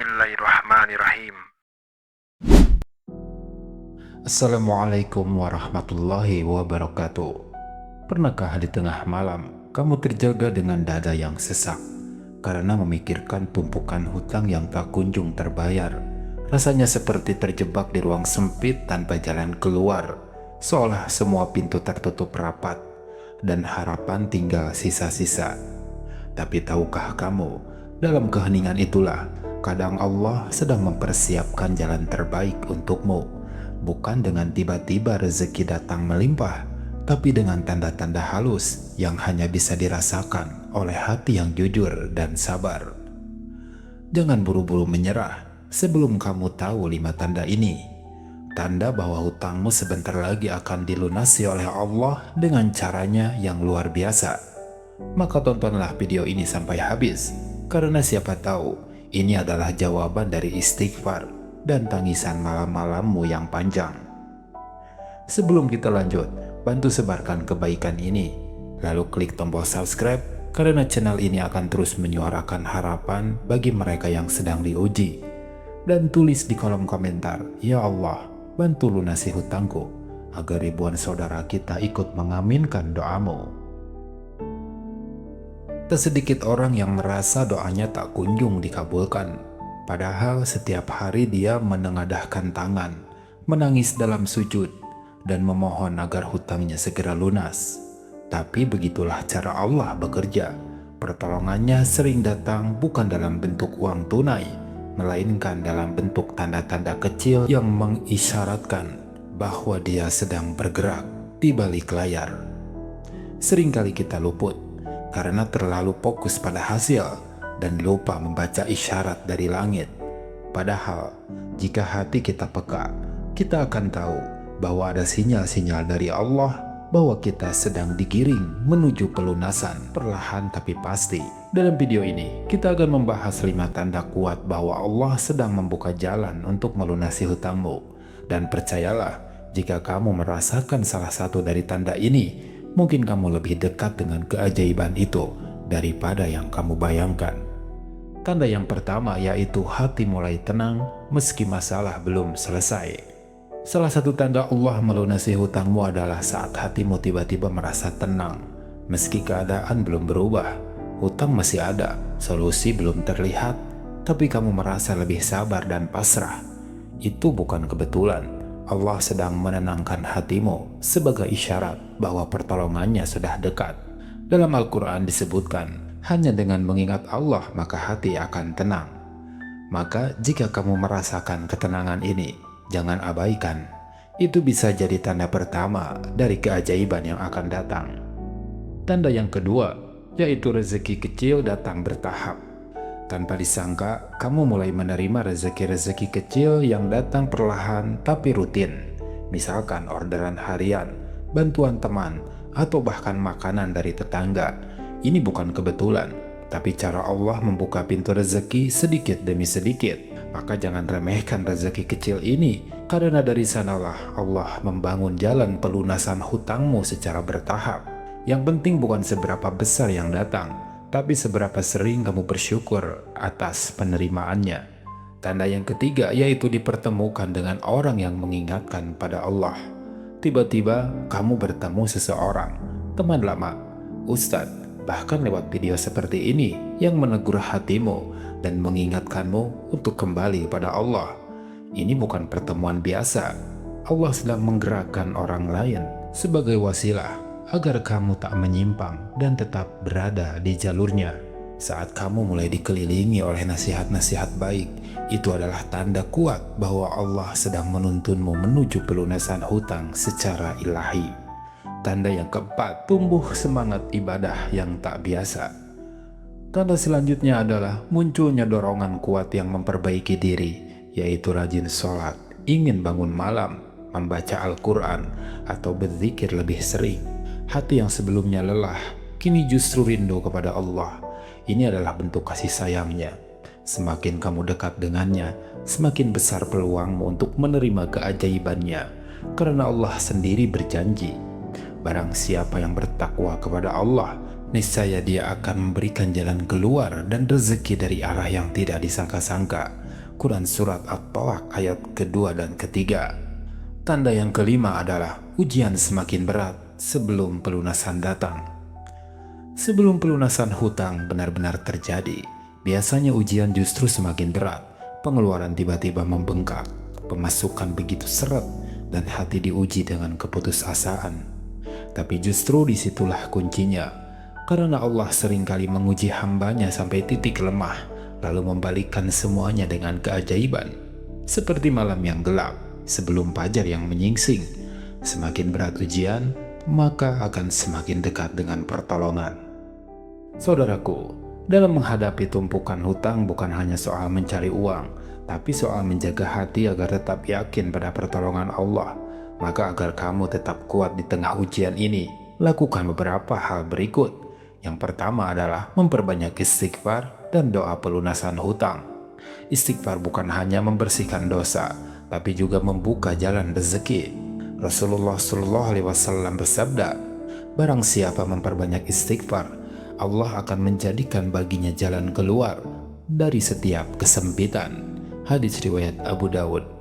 Bismillahirrahmanirrahim. Assalamualaikum warahmatullahi wabarakatuh. Pernahkah di tengah malam kamu terjaga dengan dada yang sesak karena memikirkan tumpukan hutang yang tak kunjung terbayar? Rasanya seperti terjebak di ruang sempit tanpa jalan keluar, seolah semua pintu tertutup rapat dan harapan tinggal sisa-sisa. Tapi tahukah kamu, dalam keheningan itulah kadang Allah sedang mempersiapkan jalan terbaik untukmu. Bukan dengan tiba-tiba rezeki datang melimpah, tapi dengan tanda-tanda halus yang hanya bisa dirasakan oleh hati yang jujur dan sabar. Jangan buru-buru menyerah sebelum kamu tahu 5 tanda ini. Tanda bahwa hutangmu sebentar lagi akan dilunasi oleh Allah dengan caranya yang luar biasa. Maka tontonlah video ini sampai habis, karena siapa tahu ini adalah jawaban dari istighfar dan tangisan malam-malammu yang panjang. Sebelum kita lanjut, bantu sebarkan kebaikan ini, lalu klik tombol subscribe karena channel ini akan terus menyuarakan harapan bagi mereka yang sedang diuji. Dan tulis di kolom komentar, "Ya Allah, bantu lunasi hutangku," agar ribuan saudara kita ikut mengaminkan doamu. Tak sedikit orang yang merasa doanya tak kunjung dikabulkan. Padahal setiap hari dia menengadahkan tangan, menangis dalam sujud, dan memohon agar hutangnya segera lunas. Tapi begitulah cara Allah bekerja. Pertolongannya sering datang bukan dalam bentuk uang tunai, melainkan dalam bentuk tanda-tanda kecil yang mengisyaratkan bahwa dia sedang bergerak di balik layar. Seringkali kita luput karena terlalu fokus pada hasil dan lupa membaca isyarat dari langit. Padahal, jika hati kita peka, kita akan tahu bahwa ada sinyal-sinyal dari Allah bahwa kita sedang digiring menuju pelunasan perlahan tapi pasti. Dalam video ini, kita akan membahas 5 tanda kuat bahwa Allah sedang membuka jalan untuk melunasi hutangmu. Dan percayalah, jika kamu merasakan salah satu dari tanda ini, mungkin kamu lebih dekat dengan keajaiban itu daripada yang kamu bayangkan. Tanda yang pertama yaitu hati mulai tenang meski masalah belum selesai. Salah satu tanda Allah melunasi hutangmu adalah saat hatimu tiba-tiba merasa tenang. Meski keadaan belum berubah, hutang masih ada, solusi belum terlihat, tapi kamu merasa lebih sabar dan pasrah. Itu bukan kebetulan. Allah sedang menenangkan hatimu sebagai isyarat bahwa pertolongannya sudah dekat. Dalam Al-Quran disebutkan, hanya dengan mengingat Allah maka hati akan tenang. Maka jika kamu merasakan ketenangan ini, jangan abaikan. Itu bisa jadi tanda pertama dari keajaiban yang akan datang. Tanda yang kedua, yaitu rezeki kecil datang bertahap. Tanpa disangka, kamu mulai menerima rezeki-rezeki kecil yang datang perlahan tapi rutin. Misalkan orderan harian, bantuan teman, atau bahkan makanan dari tetangga. Ini bukan kebetulan, tapi cara Allah membuka pintu rezeki sedikit demi sedikit. Maka jangan remehkan rezeki kecil ini, karena dari sanalah Allah membangun jalan pelunasan hutangmu secara bertahap. Yang penting bukan seberapa besar yang datang, tapi seberapa sering kamu bersyukur atas penerimaannya. Tanda yang ketiga yaitu dipertemukan dengan orang yang mengingatkan pada Allah. Tiba-tiba kamu bertemu seseorang, teman lama, ustadz, bahkan lewat video seperti ini yang menegur hatimu dan mengingatkanmu untuk kembali pada Allah. Ini bukan pertemuan biasa. Allah sedang menggerakkan orang lain sebagai wasilah agar kamu tak menyimpang dan tetap berada di jalurnya. Saat kamu mulai dikelilingi oleh nasihat-nasihat baik, itu adalah tanda kuat bahwa Allah sedang menuntunmu menuju pelunasan hutang secara ilahi. Tanda yang keempat, tumbuh semangat ibadah yang tak biasa. Tanda selanjutnya adalah munculnya dorongan kuat yang memperbaiki diri, yaitu rajin sholat, ingin bangun malam, membaca Al-Quran, atau berzikir lebih sering. Hati yang sebelumnya lelah, kini justru rindu kepada Allah. Ini adalah bentuk kasih sayangnya. Semakin kamu dekat dengannya, semakin besar peluangmu untuk menerima keajaibannya, karena Allah sendiri berjanji, barang siapa yang bertakwa kepada Allah, niscaya dia akan memberikan jalan keluar dan rezeki dari arah yang tidak disangka-sangka. Quran Surat At-Tolak ayat kedua dan ketiga. Tanda yang kelima adalah ujian semakin berat sebelum pelunasan datang. Sebelum pelunasan hutang benar-benar terjadi, biasanya ujian justru semakin berat. Pengeluaran tiba-tiba membengkak, pemasukan begitu seret, dan hati diuji dengan keputusasaan. Tapi justru disitulah kuncinya, karena Allah seringkali menguji hambanya sampai titik lemah, lalu membalikkan semuanya dengan keajaiban. Seperti malam yang gelap sebelum fajar yang menyingsing, semakin berat ujian, maka akan semakin dekat dengan pertolongan. Saudaraku, dalam menghadapi tumpukan hutang bukan hanya soal mencari uang, tapi soal menjaga hati agar tetap yakin pada pertolongan Allah. Maka agar kamu tetap kuat di tengah ujian ini, lakukan beberapa hal berikut. Yang pertama adalah memperbanyak istighfar dan doa pelunasan hutang. Istighfar bukan hanya membersihkan dosa, tapi juga membuka jalan rezeki. Rasulullah SAW bersabda, "Barang siapa memperbanyak istighfar, Allah akan menjadikan baginya jalan keluar dari setiap kesempitan." Hadis riwayat Abu Dawud.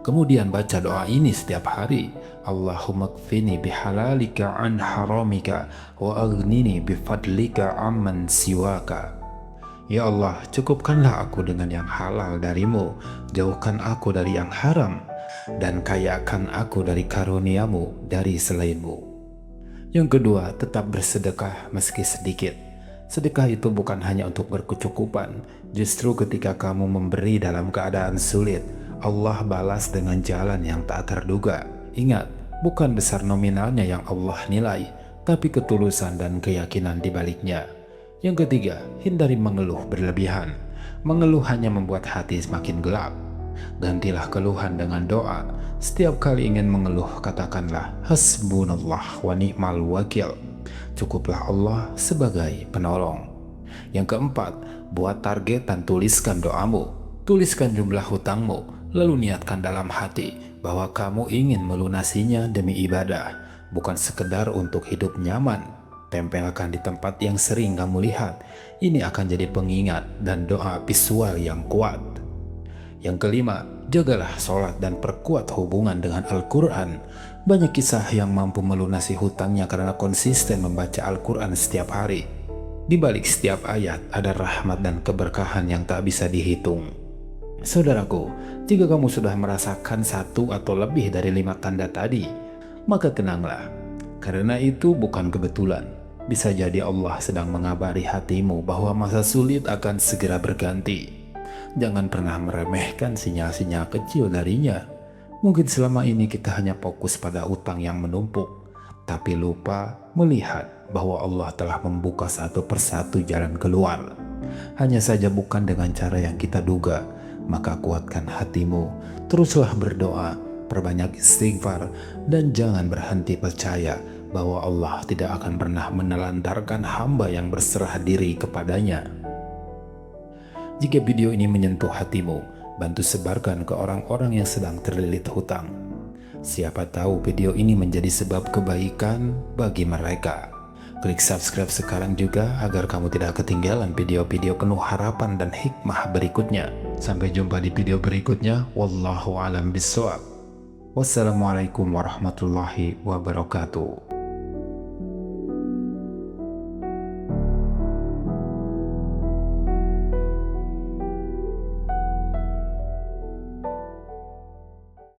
Kemudian baca doa ini setiap hari. Allahumma kfini bihalalika an haramika wa aghnini bifadlika amman siwaka. Ya Allah, cukupkanlah aku dengan yang halal darimu, jauhkan aku dari yang haram, dan kayakan aku dari karuniamu dari selainmu. Yang kedua, tetap bersedekah meski sedikit. Sedekah itu bukan hanya untuk berkecukupan. Justru ketika kamu memberi dalam keadaan sulit, Allah balas dengan jalan yang tak terduga. Ingat, bukan besar nominalnya yang Allah nilai, tapi ketulusan dan keyakinan di baliknya. Yang ketiga, hindari mengeluh berlebihan. Mengeluh hanya membuat hati semakin gelap. Gantilah keluhan dengan doa. Setiap kali ingin mengeluh, katakanlah hasbunallah wa ni'mal wakil. Cukuplah Allah sebagai penolong. Yang keempat, buat target dan tuliskan doamu. Tuliskan jumlah hutangmu, lalu niatkan dalam hati bahwa kamu ingin melunasinya demi ibadah, bukan sekedar untuk hidup nyaman. Tempelkan di tempat yang sering kamu lihat. Ini akan jadi pengingat dan doa visual yang kuat. Yang kelima, jagalah sholat dan perkuat hubungan dengan Al-Quran. Banyak kisah yang mampu melunasi hutangnya karena konsisten membaca Al-Quran setiap hari. Di balik setiap ayat ada rahmat dan keberkahan yang tak bisa dihitung. Saudaraku, jika kamu sudah merasakan satu atau lebih dari 5 tanda tadi, maka tenanglah. Karena itu bukan kebetulan. Bisa jadi Allah sedang mengabari hatimu bahwa masa sulit akan segera berganti. Jangan pernah meremehkan sinyal-sinyal kecil darinya. Mungkin selama ini kita hanya fokus pada utang yang menumpuk, tapi lupa melihat bahwa Allah telah membuka satu persatu jalan keluar. Hanya saja bukan dengan cara yang kita duga. Maka kuatkan hatimu, teruslah berdoa, perbanyak istighfar, dan jangan berhenti percaya bahwa Allah tidak akan pernah menelantarkan hamba yang berserah diri kepadanya. Jika video ini menyentuh hatimu, bantu sebarkan ke orang-orang yang sedang terlilit hutang. Siapa tahu video ini menjadi sebab kebaikan bagi mereka. Klik subscribe sekarang juga agar kamu tidak ketinggalan video-video penuh harapan dan hikmah berikutnya. Sampai jumpa di video berikutnya. Wallahu a'lam bishawab. Wassalamualaikum warahmatullahi wabarakatuh.